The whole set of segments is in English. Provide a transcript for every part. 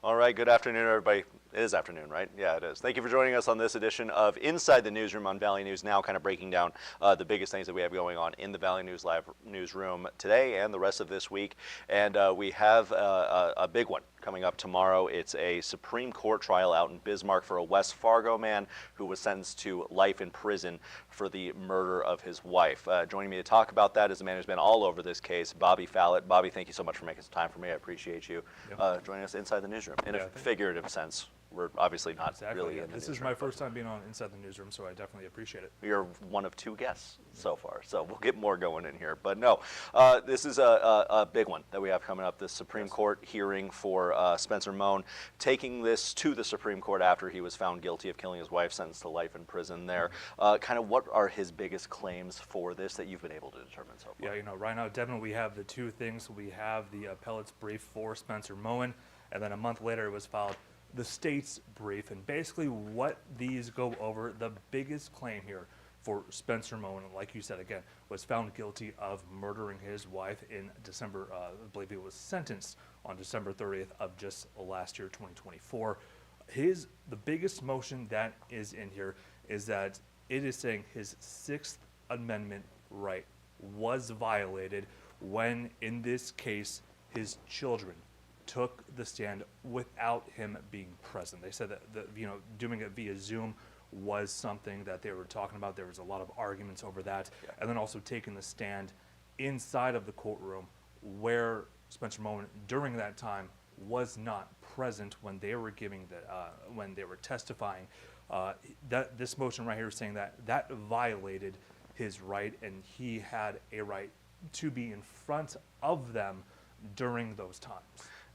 All right, good afternoon, everybody. It is afternoon, right? Yeah, it is. Thank you for joining us on this edition of Inside the Newsroom on Valley News Now, kind of breaking down the biggest things that we have going on in the Valley News Live newsroom today and the rest of this week. And we have a big one coming up tomorrow. It's a Supreme Court trial out in Bismarck for a West Fargo man who was sentenced to life in prison for the murder of his wife. Joining me to talk about that is a man who's been all over this case, Bobby Falat. Bobby, thank you so much for making some time for me. I appreciate you joining us inside the newsroom in a figurative sense. We're obviously not really in the This is my first time being on Inside the Newsroom, so I definitely appreciate it. You're one of two guests so far, so we'll get more going in here. But no, this is a big one that we have coming up, the Supreme Court hearing for Spencer Moen, taking this to the Supreme Court after he was found guilty of killing his wife, sentenced to life in prison there. Kind of what are his biggest claims for this that you've been able to determine so far? Yeah, right now, definitely we have the two things. We have the appellate's brief for Spencer Moen, and then a month later it was filed the state's brief, and basically what these go over, the biggest claim here for Spencer Moen, like you said again, was found guilty of murdering his wife in December, I believe he was sentenced on December 30th of just last year, 2024. The biggest motion that is in here is that it is saying his Sixth Amendment right was violated when, in this case, his children took the stand without him being present. They said that doing it via Zoom was something that they were talking about. There was a lot of arguments over that, and then also taking the stand inside of the courtroom where Spencer Moen during that time was not present when they were giving when they were testifying. This motion right here is saying that violated his right, and he had a right to be in front of them during those times.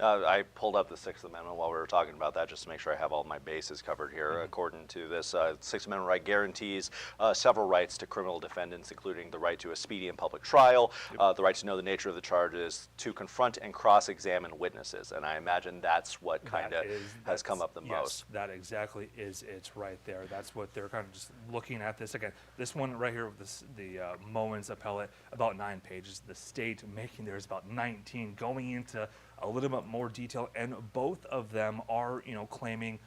I pulled up the Sixth Amendment while we were talking about that just to make sure I have all my bases covered here. According to this, Sixth Amendment right guarantees several rights to criminal defendants, including the right to a speedy and public trial, the right to know the nature of the charges, to confront and cross-examine witnesses. And I imagine that's what kind of has come up the most. Yes, that exactly is. It's right there. That's what they're kind of just looking at this. Again, this one right here with the Moen's appellate, about 9 pages. The state making theirs about 19, going into a little bit more detail, and both of them are, claiming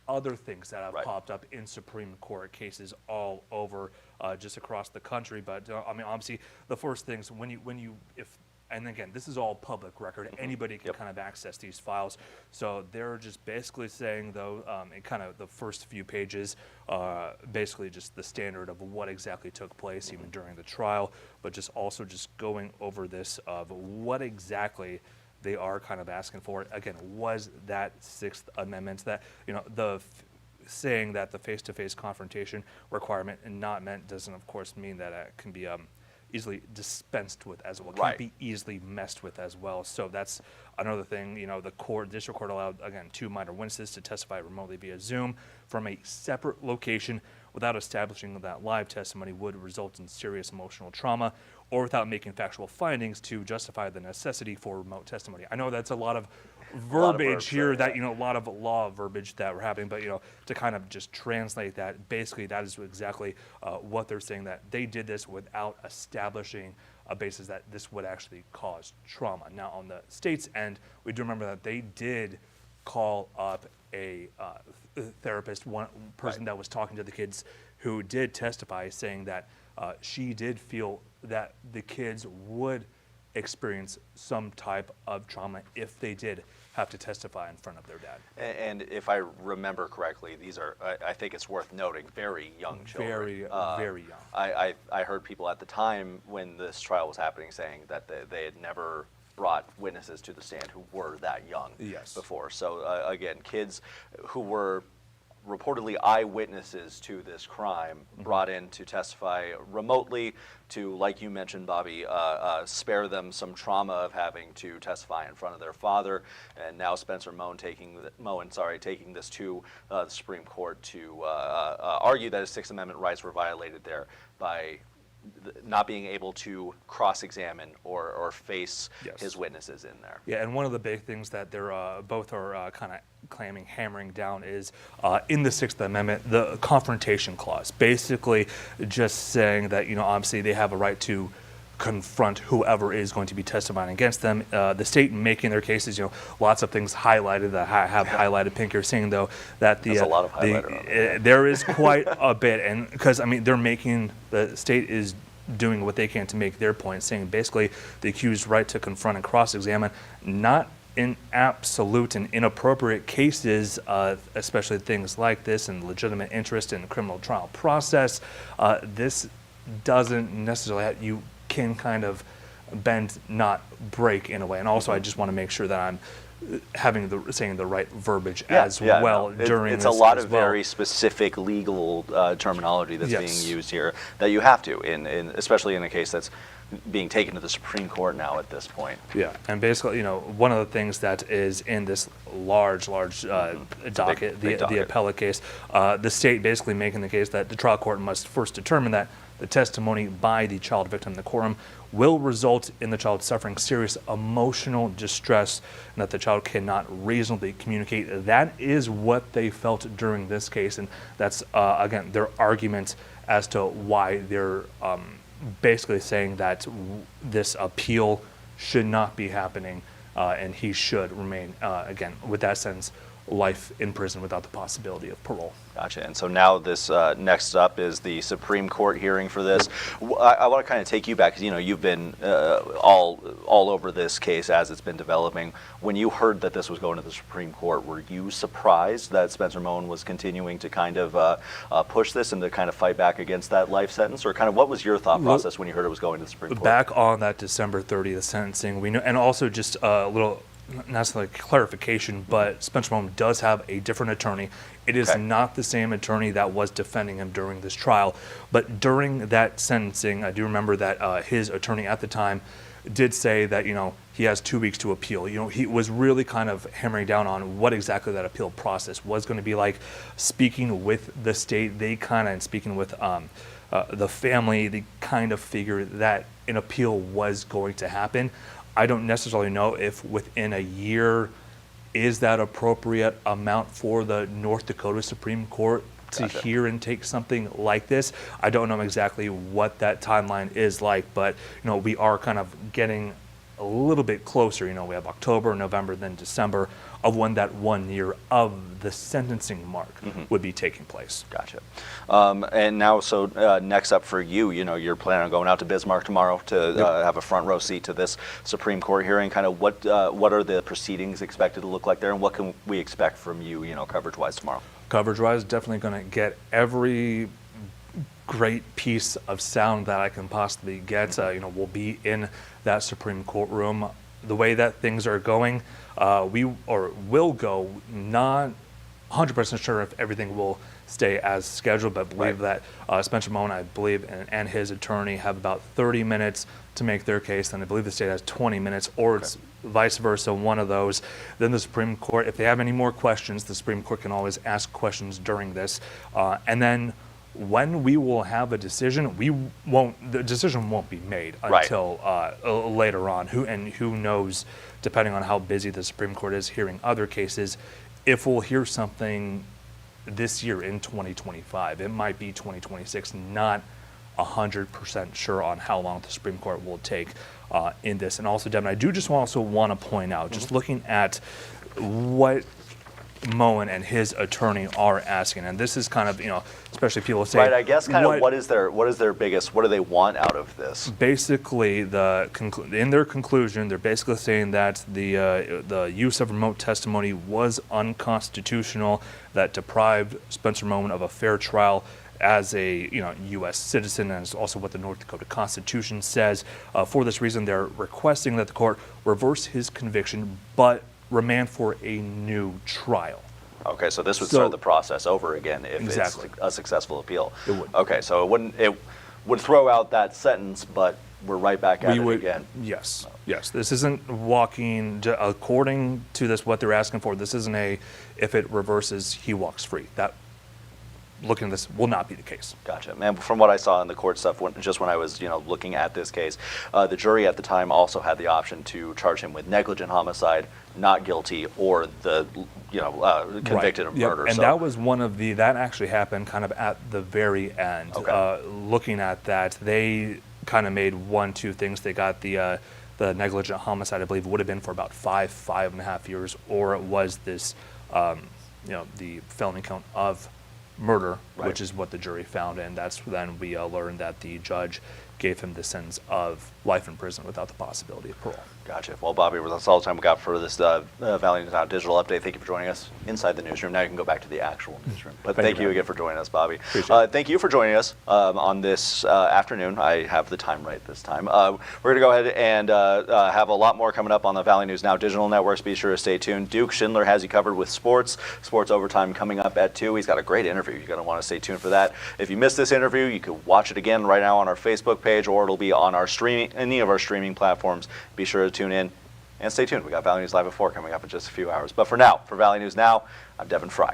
other things that have popped up in Supreme Court cases all over, just across the country. But I mean, obviously, the first things and again, this is all public record. Anybody can kind of access these files. So they're just basically saying, though, in kind of the first few pages, basically just the standard of what exactly took place even during the trial, but just also just going over this of what exactly they are kind of asking for. Again, was that Sixth Amendment, that saying that the face-to-face confrontation requirement and not meant doesn't, of course, mean that it can be easily dispensed with as well. Can't be easily messed with as well. So that's another thing. The district court allowed, again, 2 minor witnesses to testify remotely via Zoom from a separate location without establishing that live testimony would result in serious emotional trauma, or without making factual findings to justify the necessity for remote testimony. I know that's a lot of verbiage here, a lot of law verbiage that we're having, but to kind of just translate that, basically that is exactly what they're saying, that they did this without establishing a basis that this would actually cause trauma. Now, on the state's end, we do remember that they did call up a therapist, one person that was talking to the kids, who did testify, saying that she did feel that the kids would experience some type of trauma if they did have to testify in front of their dad. And if I remember correctly, these are, I think it's worth noting, very young children. Very young. I heard people at the time when this trial was happening saying that they had never brought witnesses to the stand who were that young before. So again, kids who were reportedly eyewitnesses to this crime brought in to testify remotely to, like you mentioned, Bobby, spare them some trauma of having to testify in front of their father. And now Spencer Moen taking this to the Supreme Court to argue that his Sixth Amendment rights were violated there by not being able to cross-examine or face his witnesses in there. Yeah, and one of the big things that they're both are kind of hammering down is in the Sixth Amendment, the confrontation clause, basically just saying that obviously they have a right to confront whoever is going to be testifying against them. The state making their cases, lots of things highlighted that have highlighted pink. You're saying though that There's a lot of highlighter on there. there is quite a bit, and because the state is doing what they can to make their point, saying basically the accused's right to confront and cross-examine, not in absolute and inappropriate cases, especially things like this and legitimate interest in the criminal trial process. This doesn't necessarily you can kind of bend, not break in a way. And also, I just want to make sure that I'm saying the right verbiage as well during it's this. It's a lot as of well. very specific legal terminology that's Yes. being used here that you have to, especially in a case that's being taken to the Supreme Court now at this point. Yeah, and basically, one of the things that is in this large docket, big docket. the appellate case, the state basically making the case that the trial court must first determine that the testimony by the child victim in the courtroom will result in the child suffering serious emotional distress and that the child cannot reasonably communicate. That is what they felt during this case, and that's, again, their argument as to why they're basically saying that this appeal should not be happening and he should remain, again, with that sentence, life in prison without the possibility of parole. Gotcha. And so now this next up is the Supreme Court hearing for this. I want to kind of take you back because you've been all over this case as it's been developing. When you heard that this was going to the Supreme Court, were you surprised that Spencer Moen was continuing to kind of push this and to kind of fight back against that life sentence, or kind of what was your thought process when you heard it was going to the Supreme Court? Back on that December 30th sentencing, we know, and also just a little. Not necessarily clarification, but Spencer Moen does have a different attorney. It is not the same attorney that was defending him during this trial. But during that sentencing, I do remember that his attorney at the time did say that, he has 2 weeks to appeal. He was really kind of hammering down on what exactly that appeal process was going to be like, speaking with the state, and speaking with the family, they kind of figured that an appeal was going to happen. I don't necessarily know if within a year is that appropriate amount for the North Dakota Supreme Court to hear and take something like this. I don't know exactly what that timeline is like, but we are kind of getting a little bit closer. We have October, November, then December of when that 1 year of the sentencing mark would be taking place. Gotcha. And now, so next up for you, you're planning on going out to Bismarck tomorrow to have a front row seat to this Supreme Court hearing. Kind of what are the proceedings expected to look like there, and what can we expect from you, coverage-wise tomorrow? Coverage-wise, definitely going to get every great piece of sound that I can possibly get. We'll be in that Supreme Court room. The way that things are going, will go, not 100% sure if everything will stay as scheduled, but believe that Spencer Moen, I believe, and his attorney have about 30 minutes to make their case, and I believe the state has 20 minutes, or it's vice versa, one of those. Then the Supreme Court, if they have any more questions, the Supreme Court can always ask questions during this. And then when we will have a decision, the decision won't be made until later on. Who knows, depending on how busy the Supreme Court is hearing other cases, if we'll hear something this year in 2025. It might be 2026, not 100% sure on how long the Supreme Court will take in this. And also, Devin, I do just also want to point out, just looking at what Moen and his attorney are asking, and this is kind of, especially people say, I guess kind of what is their biggest, what do they want out of this? Basically, in their conclusion, they're basically saying that the use of remote testimony was unconstitutional, that deprived Spencer Moen of a fair trial as a U.S. citizen, and it's also what the North Dakota Constitution says. For this reason, they're requesting that the court reverse his conviction, but remand for a new trial. Okay, so this would start the process over again if it's a successful appeal. It would. Okay, so it would throw out that sentence, but we're right back at it again. Yes, yes. This isn't walking, according to this, what they're asking for, this isn't if it reverses, he walks free. That, looking at this, will not be the case. Gotcha. And from what I saw in the court stuff, just when I was looking at this case, the jury at the time also had the option to charge him with negligent homicide, not guilty, or the convicted of murder. And that was that actually happened kind of at the very end. Okay. Looking at that, they kind of made one, two things. They got the negligent homicide, I believe, would have been for about 5.5 years, or it was this, the felony count of murder, Right. which is what the jury found, and that's then we learned that the judge gave him the sentence of life in prison without the possibility of parole. Gotcha. Well, Bobby, that's all the time we got for this Valley News Now digital update. Thank you for joining us inside the newsroom. Now you can go back to the actual newsroom. But thank you again for joining us, Bobby. Thank you for joining us on this afternoon. I have the time right this time. We're going to go ahead and have a lot more coming up on the Valley News Now digital networks. Be sure to stay tuned. Duke Schindler has you covered with sports. Sports Overtime coming up at 2. He's got a great interview. You're going to want to stay tuned for that. If you missed this interview, you can watch it again right now on our Facebook page, or it'll be on our any of our streaming platforms. Be sure to tune in and stay tuned. We got Valley News Live at 4 coming up in just a few hours. But for now, for Valley News Now, I'm Devin Fry.